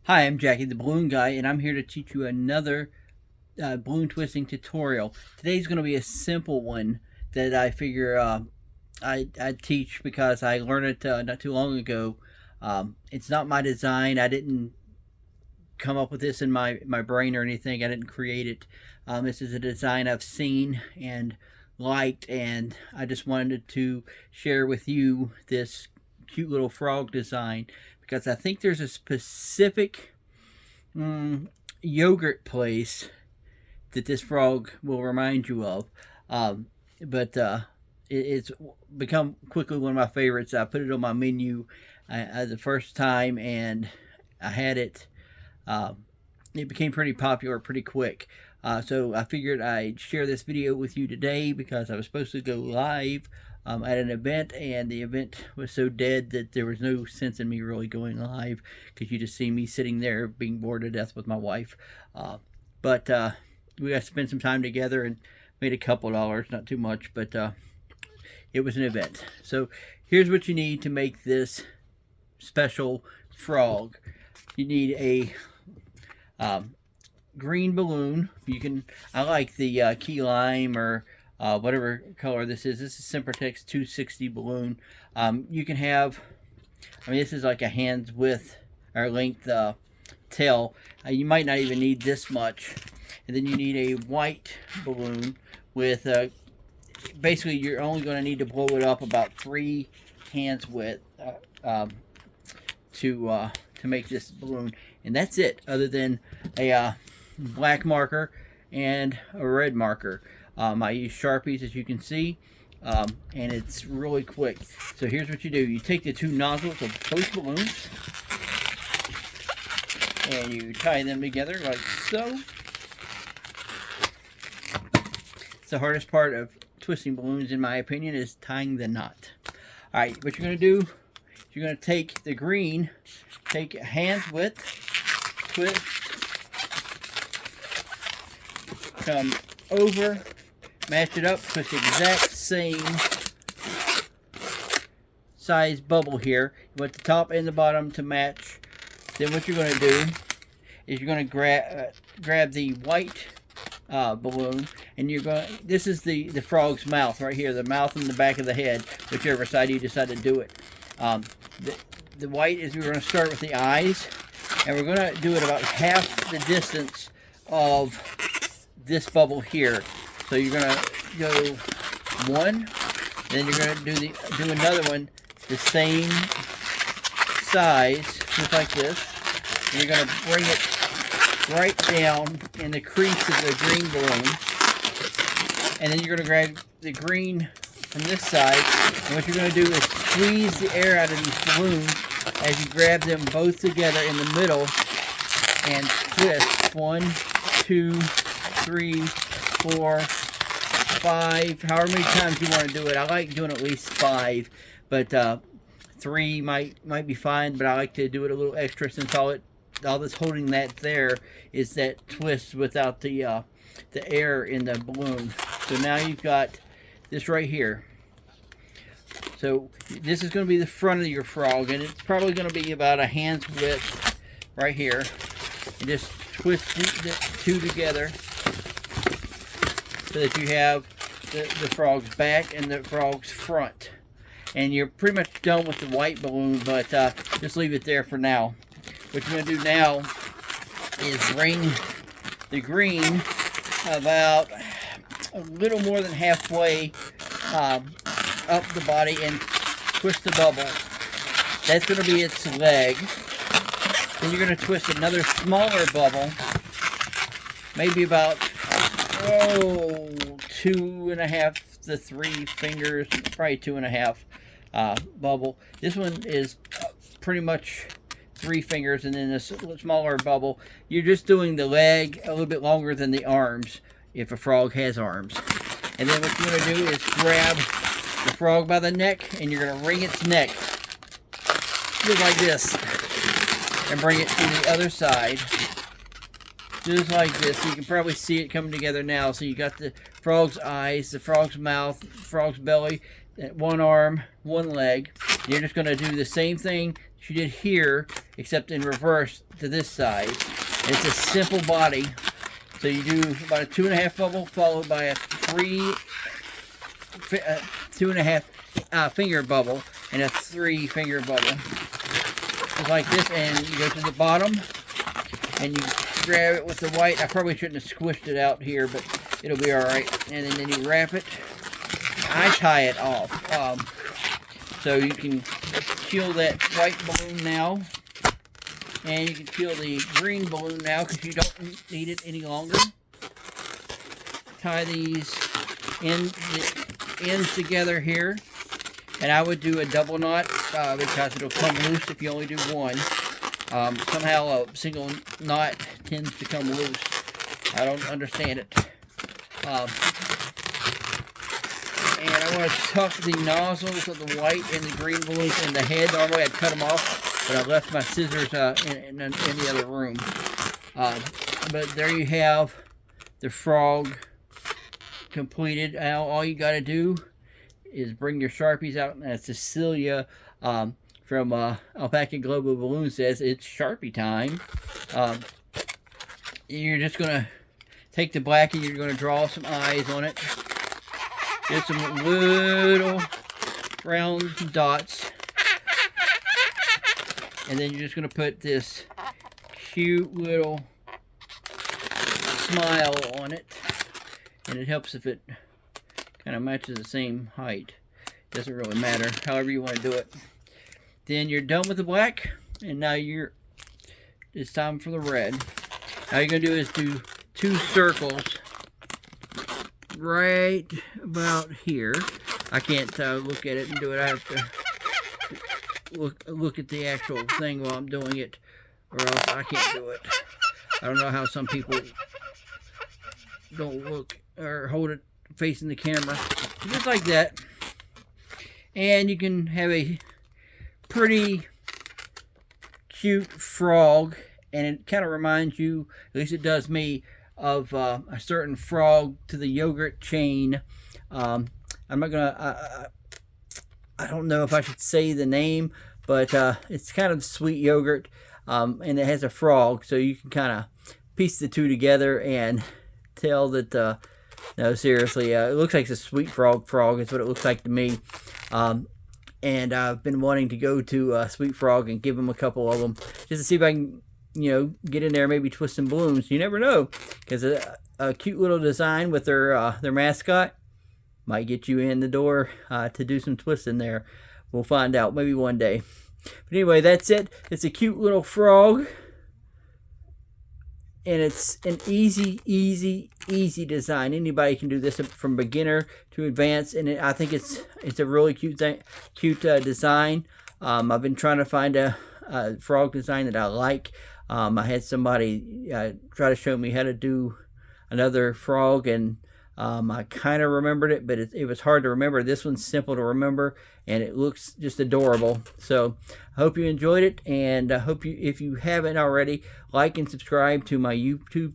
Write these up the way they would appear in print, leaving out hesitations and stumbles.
Hi, I'm Jackie the Balloon Guy, and I'm here to teach you another balloon twisting tutorial. Today's going to be a simple one that I figure I'd teach because I learned it not too long ago. It's not my design. I didn't come up with this in my brain or anything. I didn't create it. This is a design I've seen and liked, and I just wanted to share with you this cute little frog design because I think there's a specific yogurt place that this frog will remind you of. But it's become quickly one of my favorites. I put it on my menu the first time, and I had it. It became pretty popular pretty quick. So I figured I'd share this video with you today because I was supposed to go live at an event, and the event was so dead that there was no sense in me really going live because you just see me sitting there being bored to death with my wife. But we got to spend some time together and made a couple dollars, not too much, but it was an event. So here's what you need to make this special frog. You need a green balloon. I like the key lime or whatever color this is. This is Sempertex 260 balloon. You can have, this is like a hand's width or length tail. You might not even need this much. And then you need a white balloon with basically you're only going to need to blow it up about 3 hands width to make this balloon, and that's it, other than a black marker and a red marker. I use Sharpies, as you can see, and it's really quick. So here's what you do. You take the 2 nozzles of both balloons and you tie them together like so. It's the hardest part of twisting balloons, in my opinion, is tying the knot. Alright, what you're going to do is you're going to take the green, take a hand's width, twist, come over, match it up, twist the exact same size bubble here. You want the top and the bottom to match. Then what you're going to do is you're going to grab the white balloon, and you're going. This is the frog's mouth right here, the mouth and the back of the head, whichever side you decide to do it. The white is, we're going to start with the eyes, and we're going to do it about half the distance of this bubble here. So you're going to go one, then you're going to do another one the same size, just like this. And you're going to bring it right down in the crease of the green balloon, and then you're going to grab the green from this side, and what you're going to do is squeeze the air out of these balloons as you grab them both together in the middle and twist 1, 2, 3, 4, 5, however many times you want to do it. I like doing at least 5, but 3 might be fine, but I like to do it a little extra since all that's holding that there is that twist without the air in the balloon. So now you've got this right here. So this is going to be the front of your frog, and it's probably going to be about a hand's width right here. And just twist the 2 together so that you have the frog's back and the frog's front. And you're pretty much done with the white balloon, but just leave it there for now. What you're going to do now is bring the green about a little more than halfway up the body and twist the bubble. That's going to be its leg. Then you're going to twist another smaller bubble, maybe about 2.5 to 3 fingers, probably 2.5 bubble. This one is pretty much 3 fingers, and then a smaller bubble. You're just doing the leg a little bit longer than the arms if a frog has arms. And then what you're going to do is grab the frog by the neck, and you're going to wring its neck just like this and bring it to the other side just like this. You can probably see it coming together now. So you got the frog's eyes, the frog's mouth, frog's belly, one arm, one leg. You're just going to do the same thing she did here, except in reverse to this side. It's a simple body. So you do about a 2.5 bubble followed by a 2.5 finger bubble and a 3 finger bubble. Just like this, and you go to the bottom and you grab it with the white. I probably shouldn't have squished it out here, but it'll be alright. And then you wrap it. I tie it off. So you can peel that white balloon now. And you can peel the green balloon now because you don't need it any longer. Tie these ends together here. And I would do a double knot because it'll come loose if you only do one. Somehow a single knot tends to come loose. I don't understand it. And I want to tuck the nozzles of the white and the green balloons in the head. Normally I'd cut them off, but I left my scissors in the other room. But there you have the frog completed. Now all you got to do is bring your Sharpies out. And Cecilia from Alpaca Global Balloon says it's Sharpie time. You're just going to take the black and you're going to draw some eyes on it. Get some little round dots. And then you're just going to put this cute little smile on it. And it helps if it kind of matches the same height. Doesn't really matter, however you want to do it. Then you're done with the black, and now it's time for the red. All you're going to do is do 2 circles right about here. I can't look at it and do it. I have to look at the actual thing while I'm doing it, or else I can't do it. I don't know how some people don't look or hold it facing the camera. Just like that. And you can have a pretty cute frog, and it kind of reminds you, at least it does me, of a certain frog to the yogurt chain. I'm not gonna I don't know if I should say the name, but it's kind of sweet yogurt, and it has a frog, so you can kind of piece the two together and tell that no, seriously, it looks like it's a sweet frog is what it looks like to me. And I've been wanting to go to Sweet Frog and give them a couple of them just to see if I can, you know, get in there, maybe twist some balloons. You never know, because a cute little design with their mascot might get you in the door to do some twisting there. We'll find out maybe one day. But anyway, that's it. It's a cute little frog, and it's an easy design. Anybody can do this from beginner to advanced, and I think it's a really cute design. I've been trying to find a frog design that I like. I had somebody try to show me how to do another frog, and I kind of remembered it, but it was hard to remember. This one's simple to remember, and it looks just adorable. So I hope you enjoyed it, and I hope if you haven't already, like and subscribe to my YouTube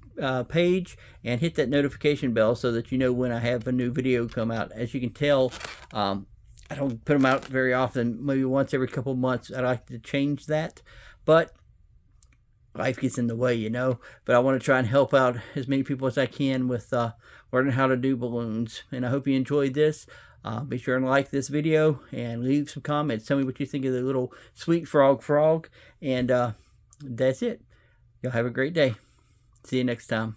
page, and hit that notification bell so that you know when I have a new video come out. As you can tell, I don't put them out very often, maybe once every couple months. I'd like to change that, but life gets in the way, you know. But I want to try and help out as many people as I can with learning how to do balloons. And I hope you enjoyed this. Be sure and like this video and leave some comments. Tell me what you think of the little sweet frog. And that's it. Y'all have a great day. See you next time.